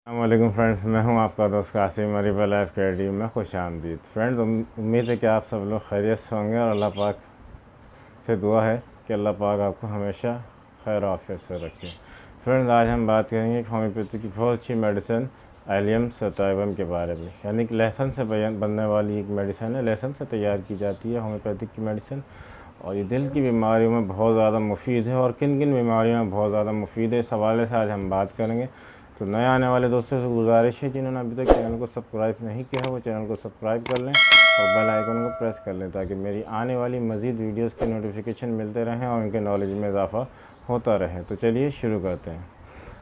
अस्सलामुअलैकुम फ्रेंड्स, मैं हूं आपका दोस्त कासिम अरीबा लाइफ कैडी में खुश आमदीद। फ्रेंड्स, उम्मीद है कि आप सब लोग खैरियत से होंगे और अल्लाह पाक से दुआ है कि अल्लाह पाक आपको हमेशा खैर आफियत से रखे। फ्रेंड्स, आज हम बात करेंगे होम्योपैथी की बहुत अच्छी मेडिसिन एलियम सटाइवम के बारे में, यानी कि लहसुन से बनने वाली एक मेडिसिन है। लहसुन से तैयार की जाती है होम्योपैथिक की मेडिसिन, और ये दिल की बीमारियों में बहुत ज़्यादा मुफीद है। और किन किन बीमारियों में बहुत ज़्यादा मुफीद है, इस हवाले से आज हम बात करेंगे। तो नए आने वाले दोस्तों से गुजारिश है, जिन्होंने अभी तक चैनल को सब्सक्राइब नहीं किया है वो चैनल को सब्सक्राइब कर लें और बेल आइकन को प्रेस कर लें, ताकि मेरी आने वाली मज़ीद वीडियोस के नोटिफिकेशन मिलते रहें और उनके नॉलेज में इजाफ़ा होता रहे। तो चलिए शुरू करते हैं।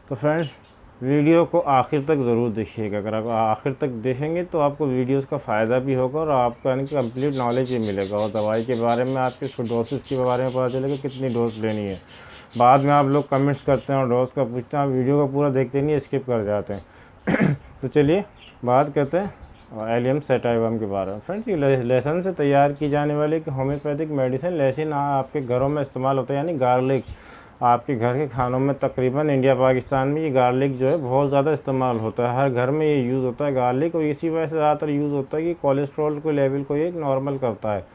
तो फ्रेंड्स, वीडियो को आखिर तक ज़रूर देखिएगा। अगर आप आखिर तक देखेंगे तो आपको वीडियोस का फ़ायदा भी होगा और आपको यानी कि कंप्लीट नॉलेज भी मिलेगा, और दवाई के बारे में, आपके डोसेस के बारे में पता चलेगा कितनी डोज लेनी है। बाद में आप लोग कमेंट्स करते हैं और डोज का पूछते हैं, आप वीडियो को पूरा देखते नहीं, स्किप कर जाते हैं। तो चलिए बात करते हैं एलियम सटाइवम के बारे में। फ्रेंड्स, ये लहसुन से तैयार की जाने वाली होम्योपैथिक मेडिसिन लहसुन आपके घरों में इस्तेमाल होता है, यानी गार्लिक। आपके घर के खानों में तकरीबन इंडिया पाकिस्तान में ये गार्लिक जो है बहुत ज़्यादा इस्तेमाल होता है। हर घर में ये यूज़ होता है गार्लिक, और इसी वजह से ज़्यादातर यूज़ होता है कि कोलेस्ट्रॉल को लेवल को ये नॉर्मल करता है।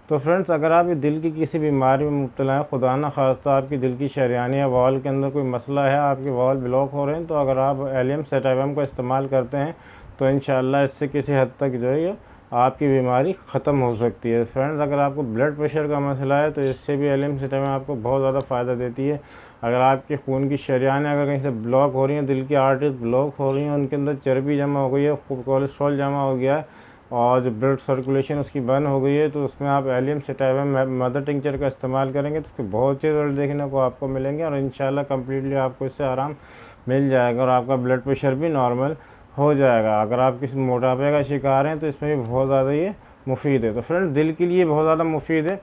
तो फ्रेंड्स, अगर आप दिल की किसी बीमारी में मुब्तला हैं, खुदा न खास्ता आपकी दिल की शरियान या वॉल के अंदर कोई मसला है, आपके वॉल ब्लॉक हो रहे हैं, तो अगर आप एलियम सटाइवम को इस्तेमाल करते हैं तो इंशाअल्लाह इससे किसी हद तक जो है आपकी बीमारी ख़त्म हो सकती है। फ्रेंड्स, अगर आपको ब्लड प्रेशर का मसला है तो इससे भी एलियम सटाइवम आपको बहुत ज़्यादा फ़ायदा देती है। अगर आपके खून की शरियानें अगर कहीं से ब्लॉक हो रही हैं, दिल की आर्टरीज ब्लॉक हो रही हैं, उनके अंदर चर्बी जमा हो गई है, कोलेस्ट्रॉल जमा हो गया है और जो ब्लड सर्कुलेशन उसकी बंद हो गई है, तो उसमें आप एलियम सटाइवम मदर टिंचर का इस्तेमाल करेंगे तो उसके बहुत अच्छे रिजल्ट देखने को आपको मिलेंगे, और इंशाल्लाह कम्प्लीटली आपको इससे आराम मिल जाएगा और आपका ब्लड प्रेशर भी नॉर्मल हो जाएगा। अगर आप किसी मोटापे का शिकार हैं तो इसमें भी बहुत ज़्यादा ये मुफीद है। तो फ्रेंड्स, दिल के लिए बहुत ज़्यादा मुफीद है।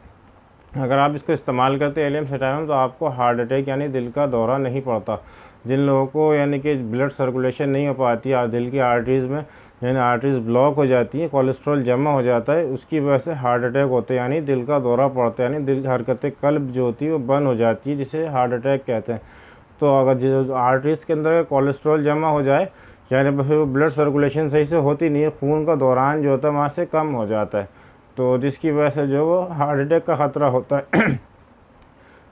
अगर आप इसको इस्तेमाल करते हैं एलियम सटाइवम, तो आपको हार्ट अटैक यानी दिल का दौरा नहीं पड़ता। जिन लोगों को यानी कि ब्लड सर्कुलेशन नहीं हो पाती है दिल की आर्टरीज़ में, यानी आर्टरीज ब्लॉक हो जाती है, कोलेस्ट्रॉल जमा हो जाता है, उसकी वजह से हार्ट अटैक होते हैं, यानी दिल का दौरा पड़ता है, यानी दिल हरकतें कल्ब जो होती है वो बंद हो जाती है, जिसे हार्ट अटैक कहते हैं। तो अगर जो आर्टरीज़ के अंदर कोलेस्ट्रॉल जमा हो जाए, यानी फिर ब्लड सर्कुलेशन सही से होती नहीं है, खून का दौरान जो होता है वहाँ से कम हो जाता है, तो जिसकी वजह से जो वो हार्ट अटैक का ख़तरा होता है।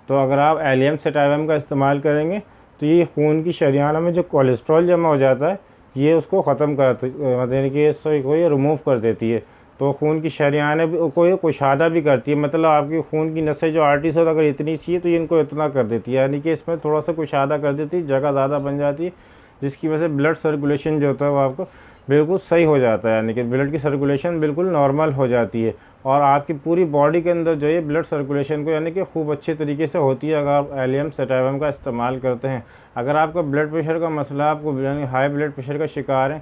तो अगर आप एलियम सटाइवम का इस्तेमाल करेंगे तो ये खून की शरियानों में जो कोलेस्ट्रॉल जमा हो जाता है ये उसको ख़त्म कर, यानी कि इसको ये रिमूव कर देती है। तो खून की शरियानें भी को कुशादा भी करती है, मतलब आपकी खून की नसें जो आर्टरीज हो अगर इतनी चाहिए तो ये इनको इतना कर देती है, यानी कि इसमें थोड़ा सा कुशादा कर देती है, जगह ज़्यादा बन जाती है, जिसकी वजह से ब्लड सर्कुलेशन जो होता है वो आपको बिल्कुल सही हो जाता है, यानी कि ब्लड की सर्कुलेशन बिल्कुल नॉर्मल हो जाती है, और आपकी पूरी बॉडी के अंदर जो है ब्लड सर्कुलेशन को यानी कि खूब अच्छे तरीके से होती है अगर आप एलियम सटाइवम का इस्तेमाल करते हैं। अगर आपका ब्लड प्रेशर का मसला, आपको यानी हाई ब्लड प्रेशर का शिकार है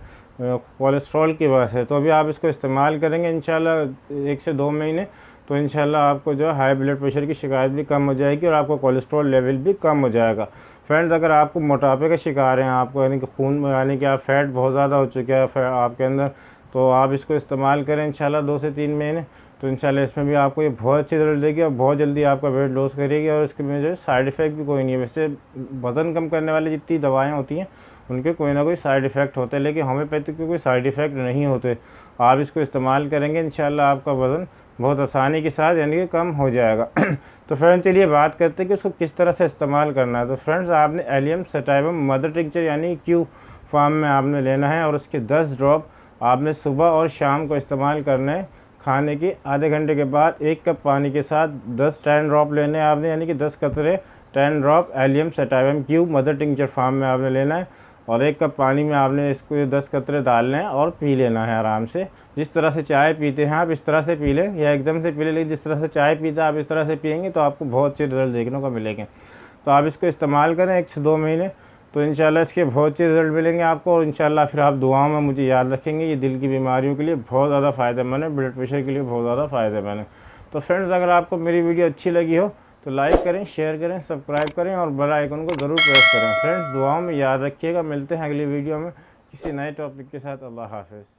कोलेस्ट्रॉल की वजह से, तो अभी आप इसको इस्तेमाल करेंगे इंशाल्लाह 1 से 2 महीने, तो इंशाल्लाह आपको जो है हाई ब्लड प्रेशर की शिकायत भी कम हो जाएगी और आपका कोलेस्ट्रॉल लेवल भी कम हो जाएगा। फ्रेंड्स, अगर आपको मोटापे का शिकार हैं, आपको यानी कि खून में यानी कि आप फैट बहुत ज़्यादा हो चुका है आपके अंदर, तो आप इसको इस्तेमाल करें इंशाल्लाह 2 से 3 महीने, तो इंशाल्लाह इसमें भी आपको ये बहुत अच्छी रिजल्ट देगी और बहुत जल्दी आपका वेट लॉस करेगी, और इसके में जो है साइड इफ़ेक्ट भी कोई नहीं है। वैसे वज़न कम करने वाली जितनी दवाएँ होती हैं उनके कोई ना कोई साइड इफ़ेक्ट होते हैं, लेकिन होम्योपैथिक के कोई साइड इफ़ेक्ट नहीं होते। आप इसको इस्तेमाल करेंगे इंशाल्लाह आपका वज़न बहुत आसानी के साथ यानी कि कम हो जाएगा। तो फ्रेंड्स, चलिए बात करते हैं कि उसको किस तरह से इस्तेमाल करना है। तो फ्रेंड्स, आपने एलियम सटाइवम मदर टिंचर यानी क्यू फॉर्म में आपने लेना है, और उसके 10 ड्रॉप आपने सुबह और शाम को इस्तेमाल करना है। खाने के आधे घंटे के बाद 1 कप पानी के साथ 10 ड्रॉप लेने हैं आपने, यानी कि 10 कतरे 10 drop allium sativum Q mother tincture form में आपने लेना है, और 1 कप पानी में आपने इसको 10 कतरे डालने हैं और पी लेना है आराम से। जिस तरह से चाय पीते हैं आप इस तरह से पी लें, या एकदम से पी लें, लेकिन जिस तरह से चाय पीते हैं आप इस तरह से पिएंगे तो आपको बहुत अच्छे रिजल्ट देखने को मिलेंगे। तो आप इसको इस्तेमाल करें 1 से 2 महीने, तो इंशाल्लाह इसके बहुत अच्छे रिजल्ट मिलेंगे आपको, और इंशाल्लाह फिर आप दुआओं में मुझे याद रखेंगे। ये दिल की बीमारियों के लिए बहुत ज़्यादा फ़ायदेमंद है, ब्लड प्रेशर के लिए बहुत ज़्यादा फ़ायदेमंद है। तो फ्रेंड्स, अगर आपको मेरी वीडियो अच्छी लगी हो तो लाइक करें, शेयर करें, सब्सक्राइब करें और बेल आइकन को ज़रूर प्रेस करें। फ्रेंड्स, दुआओं में याद रखिएगा। मिलते हैं अगली वीडियो में किसी नए टॉपिक के साथ। अल्लाह हाफ़िज़।